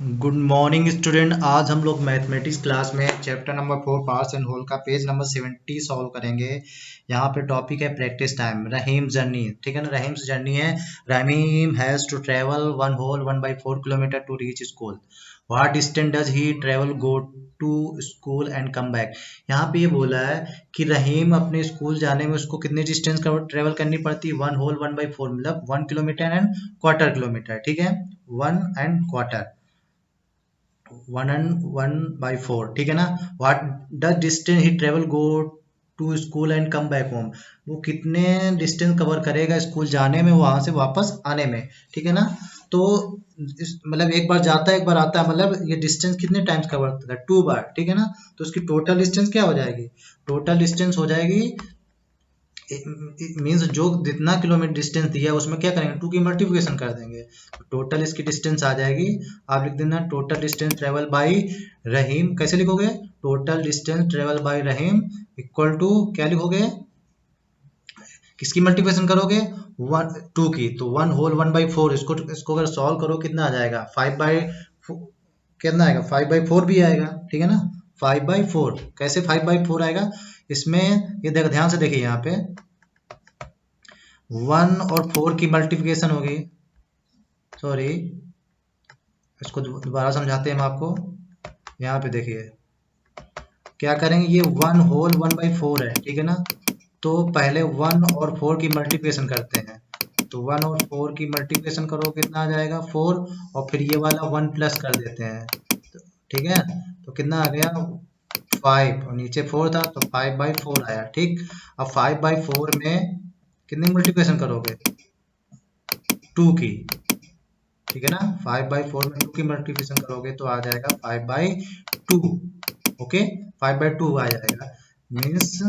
Good morning student. आज हम लोग मैथमेटिक्स क्लास में chapter number 4 parts and whole का पेज नंबर 70 सॉल्व करेंगे। यहाँ पे टॉपिक है प्रैक्टिस टाइम। रहीम जर्नी, ठीक है ना, रहीम्स जर्नी है। Rahim has to travel 1/4 kilometre to reach school. What distance does he travel go to school and come back. यहाँ पे ये बोला है कि रहीम अपने स्कूल जाने में उसको कितनी डिस्टेंस ट्रेवल करनी पड़ती है। 1/4 मतलब 1 किलोमीटर एंड क्वार्टर किलोमीटर, ठीक है, 1 एंड 1/4, ठीक है ना। What does distance he travel go to school and come back home. वो कितने डिस्टेंस कवर करेगा स्कूल जाने में, वहां से वापस आने में, ठीक है ना। तो मतलब एक बार जाता है एक बार आता है, मतलब ये डिस्टेंस कितने टाइम्स कवर करता है, 2 बार, ठीक है ना। तो उसकी टोटल डिस्टेंस क्या हो जाएगी, टोटल डिस्टेंस हो जाएगी मीन्स जो जितना किलोमीटर डिस्टेंस दिया है उसमें क्या करेंगे, 2 की मल्टीप्लिकेशन कर देंगे, तो टोटल इसकी डिस्टेंस आ जाएगी। आप लिख देना total distance travel by Rahim. कैसे लिखोगे, total distance travel by Rahim equal to क्या लिखोगे, किसकी मल्टीप्लिकेशन करोगे, 2 की, तो 1/4। इसको अगर सॉल्व करो कितना आ जाएगा, 5/, कितना आएगा, 5/4 भी आएगा, ठीक है ना। 5/4 कैसे 5/4 आएगा, इसमें ये देखो ध्यान से देखिए, यहाँ पे 1 और 4 की मल्टीप्लिकेशन होगी, सॉरी इसको दोबारा समझाते हैं हम आपको। यहाँ पे देखिए क्या करेंगे, ये 1/4 है, ठीक है ना। तो पहले 1 और 4 की मल्टीप्लिकेशन करते हैं, तो 1 और 4 की मल्टीप्लिकेशन करो कितना आ जाएगा 4, और फिर ये वाला 1 प्लस कर देते हैं, ठीक है। तो कितना आ गया 5, और नीचे 4 था तो 5/4 आया, ठीक। अब 5/4 में कितनी मल्टीप्लिकेशन करोगे, 2 की, ठीक है ना। 5/4 में 2 की मल्टीप्लिकेशन करोगे तो आ जाएगा 5/2, ओके, 5/2 आ जाएगा, मीन्स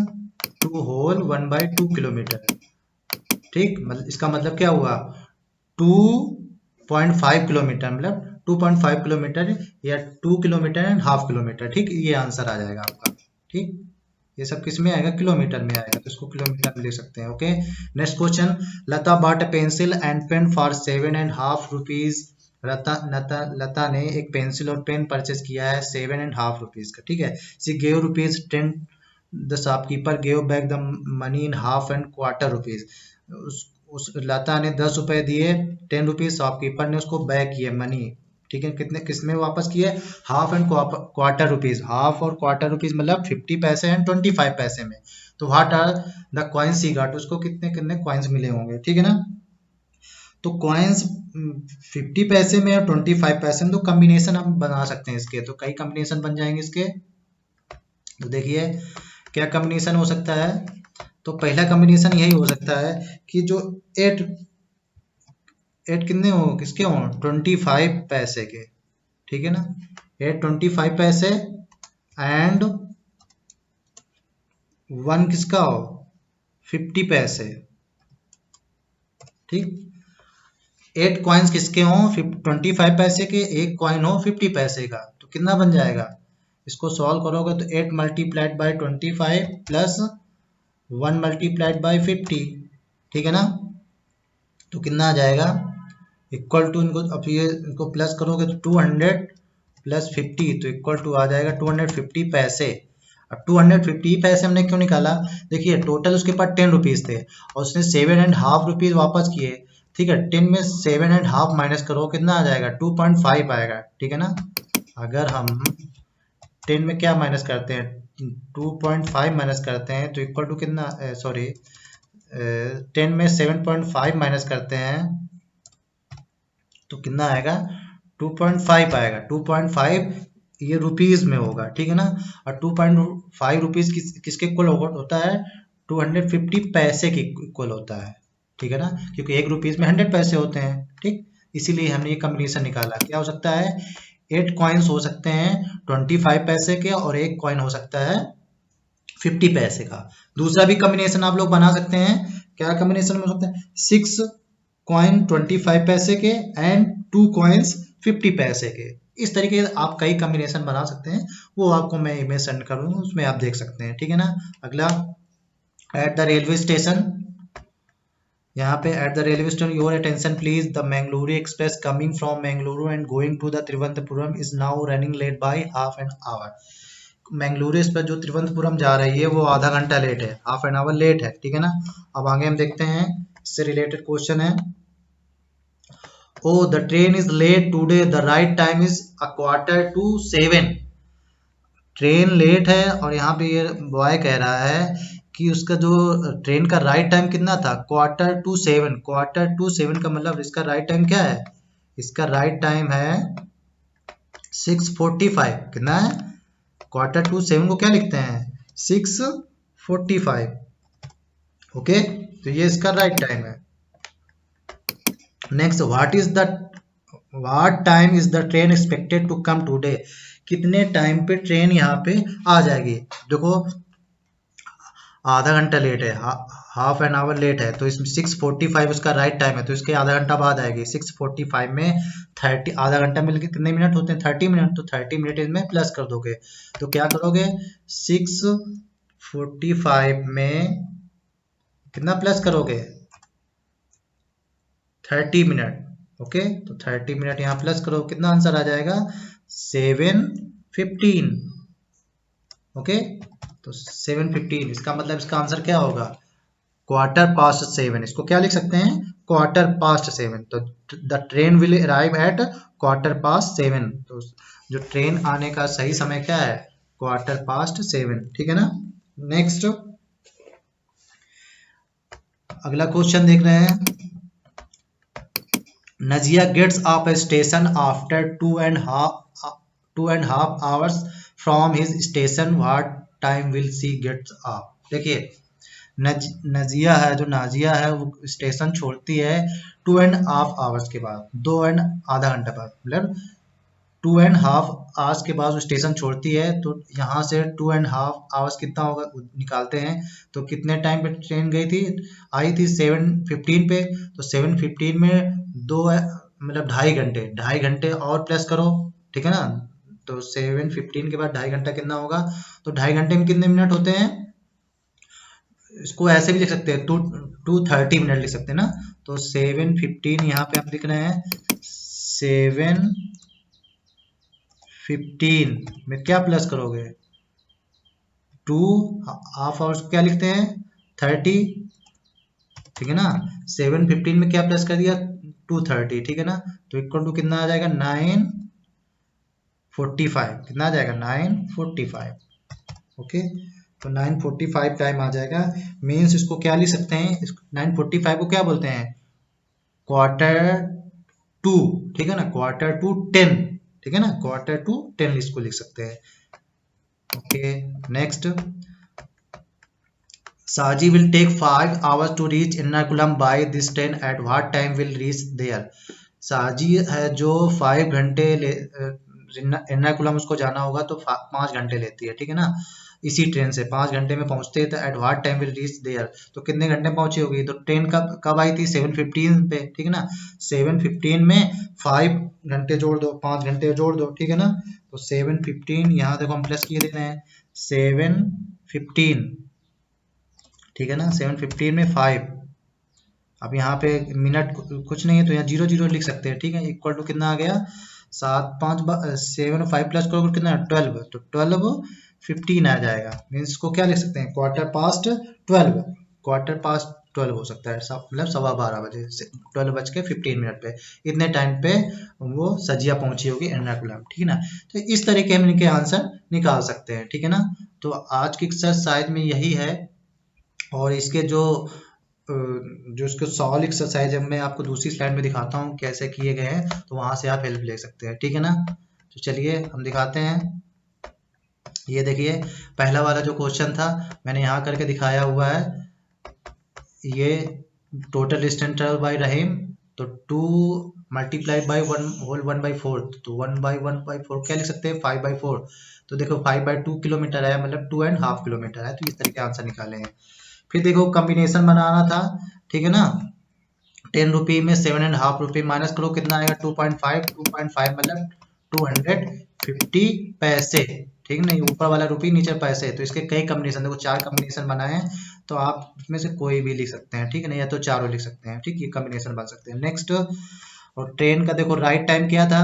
2 होल 1/2 किलोमीटर, ठीक। मतलब इसका मतलब क्या हुआ, 2.5 किलोमीटर, मतलब 2.5 किलोमीटर या 2 किलोमीटर एंड हाफ किलोमीटर, ठीक। ये आंसर आ जाएगा आपका, ठीक। ये सब किस में आएगा, किलोमीटर में आएगा, तो इसको किलोमीटर में लिख सकते हैं, okay. Next question, Lata bought a pencil and pen for 7.5 rupees. Lata ने एक पेंसिल और पेन परचेज किया है 7.5 रुपीज का, ठीक है। She gave rupees 10, the shopkeeper gave back the money in half and quarter rupees. उस लता ने 10 रुपए दिए, 10 रुपीज, शॉपकीपर ने उसको बैक किए मनी, ठीक है, कितने किस में वापस किए, half and quarter rupees. Half और क्वार्टर रुपीज मतलब 50 पैसे एंड 25 पैसे में। तो what are the coins he got, उसको कितने कितने कॉइन्स मिले होंगे, ठीक है ना। तो कॉइन्स 50 पैसे में और 25 पैसे में, तो कॉम्बिनेशन हम बना सकते हैं इसके, तो कई कॉम्बिनेशन बन जाएंगे इसके। तो देखिए क्या कॉम्बिनेशन हो सकता है, तो पहला कॉम्बिनेशन यही हो सकता है कि जो 8 8 कितने हो, किसके हो, 25 पैसे के, ठीक है ना। 8 25 पैसे एंड 1 किसका हो, 50 पैसे, ठीक। 8 कॉइन्स किसके हो, 25 पैसे के, एक कॉइन हो 50 पैसे का, तो कितना बन जाएगा, इसको सॉल्व करोगे तो 8 multiplied by 25 plus 1 multiplied by 50, ठीक है ना। तो कितना आ जाएगा, इक्वल टू, इनको अब ये इनको प्लस करोगे तो 200 प्लस 50, तो इक्वल टू आ जाएगा 250 पैसे। अब 250 पैसे हमने क्यों निकाला, देखिए टोटल उसके पास 10 रुपीज थे और उसने 7.5 रुपीज वापस किए, ठीक है। 10 में 7.5 माइनस करो कितना आ जाएगा, 2.5 आएगा, ठीक है ना। अगर हम 10 में क्या माइनस करते हैं, 2.5 माइनस करते हैं तो इक्वल टू कितना, सॉरी 10 में 7.5 माइनस करते हैं तो कितना आएगा, 2.5 आएगा। 2.5 ये रुपीज में होगा, ठीक है ना। और 2.5 रुपीज किसके इक्वल होता है, 250 पैसे के इक्वल होता है, ठीक है ना, क्योंकि 1 रुपीज में 100 पैसे होते हैं, ठीक। इसीलिए हमने ये कॉम्बिनेशन निकाला। क्या हो सकता है, 8 कॉइन्स हो सकते हैं 25 पैसे के, और एक कॉइन हो सकता है 50 पैसे का। दूसरा भी कॉम्बिनेशन आप लोग बना सकते हैं, क्या कॉम्बिनेशन हो सकता है, 6 कॉइन 25 पैसे के एंड 2 कॉइन्स 50 पैसे के। इस तरीके से आप कई कॉम्बिनेशन बना सकते हैं, वो आपको मैं इमेज सेंड करूंगा, उसमें आप देख सकते हैं, ठीक है ना। अगला, एट द रेलवे स्टेशन यहाँ पे at the railway station your attention please, the Mangalore express coming from Mangaluru and going to the Thiruvananthapuram is now running late by half an hour. Mangalore express जो त्रिवेंद्रपुरम जा रही है वो आधा घंटा लेट है, हाफ एन आवर लेट है, ठीक है ना। अब आगे हम देखते हैं, इससे रिलेटेड क्वेश्चन है। Oh the train is late today, the right time is 6:45। Train late है और यहाँ पे ये बॉय कह रहा है कि उसका जो ट्रेन का राइट टाइम कितना था, 6:45। 6:45 का मतलब इसका राइट टाइम क्या है, इसका राइट टाइम है 6:45। कितना है, 6:45 को क्या लिखते हैं, 6:45। ओके, तो ये इसका राइट टाइम है। Next, what time is the train expected to come today, कितने टाइम पे ट्रेन यहाँ पे आ जाएगी। देखो आधा घंटा लेट है, हाफ एन आवर लेट है, तो इसमें 6:45 उसका राइट टाइम है, तो इसके आधा घंटा बाद आएगी। 6:45 में 30, आधा घंटा मिलकर कितने मिनट होते हैं, 30 मिनट, तो 30 मिनट इसमें प्लस कर दोगे, तो क्या करोगे, 6:45 में कितना प्लस करोगे, 30 मिनट। ओके, तो 30 मिनट यहाँ प्लस करो, कितना आंसर आ जाएगा, 7:15। ओके, तो 7:15, इसका मतलब इसका आंसर क्या होगा, 7:15। इसको क्या लिख सकते हैं, 7:15। तो the train will arrive at 7:15। तो जो ट्रेन आने का सही समय क्या है, 7:15, ठीक है ना। नेक्स्ट अगला क्वेश्चन देख रहे हैं। Nazia gets off a station after 2.5 hours from his station. What time will she get off? देखिए नजिया है, जो नाजिया है वो स्टेशन छोड़ती है 2.5 आवर्स के बाद, आधा घंटा बाद, मतलब 2.5 आवर्स के बाद वो स्टेशन छोड़ती है। तो यहाँ से 2.5 आवर्स कितना होगा निकालते हैं, तो कितने टाइम पे ट्रेन गई थी, आई थी 7:15 पे, तो 7:15 में दो मतलब 2.5 घंटे, 2.5 घंटे और प्लस करो, ठीक है ना। तो 7:15 के बाद 2.5 घंटा कितना होगा, तो 2.5 घंटे में कितने मिनट होते हैं, इसको ऐसे भी लिख सकते हैं, 230 मिनट लिख सकते हैं ना। तो 7:15 यहाँ पे हम लिख रहे हैं, 7:15 में क्या प्लस करोगे, 2.5 आवर्स क्या लिखते हैं, 30, ठीक है ना। 7:15 में क्या प्लस कर दिया, 230, ठीक है ना। तो इक्वल टू कितना आ जाएगा, 9:45, कितना आ जाएगा, 9:45। ओके, तो 9:45 टाइम आ जाएगा। मीन्स इसको क्या लिख सकते हैं, 9:45 को क्या बोलते हैं, 1/4 ठीक है ना, 1/4 ठीक है ना, 1/4 इसको लिख सकते हैं। Okay, next, Saji will take 5 hours to reach Ernakulam by this train. At what time will reach there? साजी है जो 5 घंटे एर्नाकुलम उसको जाना होगा, तो 5 घंटे लेती है, ठीक है ना। इसी ट्रेन से 5 घंटे में पहुंचते हैं, तो at what time will reach there, तो कितने घंटे में पहुंची होगी, तो ट्रेन कब कब आई थी, 7:15 पे, ठीक है ना। 7:15 में 5 घंटे जोड़ दो, 5 घंटे जोड़ दो, ठीक है ना। तो 7:15 यहाँ देखो हम प्लस किए दे रहे हैं, 7:15, ठीक है ना। 7:15 में 5, अब यहाँ पे मिनट कुछ नहीं है, तो यहाँ 0 लिख सकते हैं, ठीक है। इक्वल टू कितना आ गया, 7 और 5 प्लस करोगे कितना, 12, तो 12:15 आ जाएगा। मीन्स इसको क्या लिख सकते हैं, 12:15, 12:15 हो सकता है, मतलब 12:15 से 12:15 पे, इतने टाइम पे वो सजिया पहुंची होगी एर्नाकुलम, ठीक है ना। तो इस तरीके हम इनके आंसर निकाल सकते हैं, ठीक है ना। तो आज की एक्सरसाइज में यही है, और इसके जो इसको सॉल्व एक्सरसाइज मैं आपको दूसरी स्लाइड में दिखाता हूँ कैसे किए गए हैं, तो वहां से आप हेल्प ले सकते हैं, ठीक है ना। तो चलिए हम दिखाते हैं। ये देखिए पहला वाला जो क्वेश्चन था मैंने यहाँ करके दिखाया हुआ है, ये टोटल डिस्टेंस ट्रेवल बाय रहीम, तो 2 मल्टीप्लाइड बाई 1/4, तो 1/1/4 क्या लिख सकते हैं, 5/4। तो देखो 5/2 किलोमीटर है, मतलब 2.5 किलोमीटर है, तो इस तरीके आंसर निकाले हैं। फिर देखो कॉम्बिनेशन बनाना था, ठीक है ना। 10 रुपये में 7.5 रुपये माइनस करो, कितना आएगा, 2.5 मतलब 250 पैसे, ठीक नहीं, ऊपर वाला रुपये नीचे पैसे, तो इसके कई कॉम्बिनेशन, देखो 4 कॉम्बिनेशन बनाए हैं, तो आप इसमें से कोई भी लिख सकते हैं, ठीक है नहीं, या तो चारों लिख सकते हैं, ठीक, ये कॉम्बिनेशन बन सकते हैं। नेक्स्ट, और ट्रेन का देखो राइट टाइम क्या था,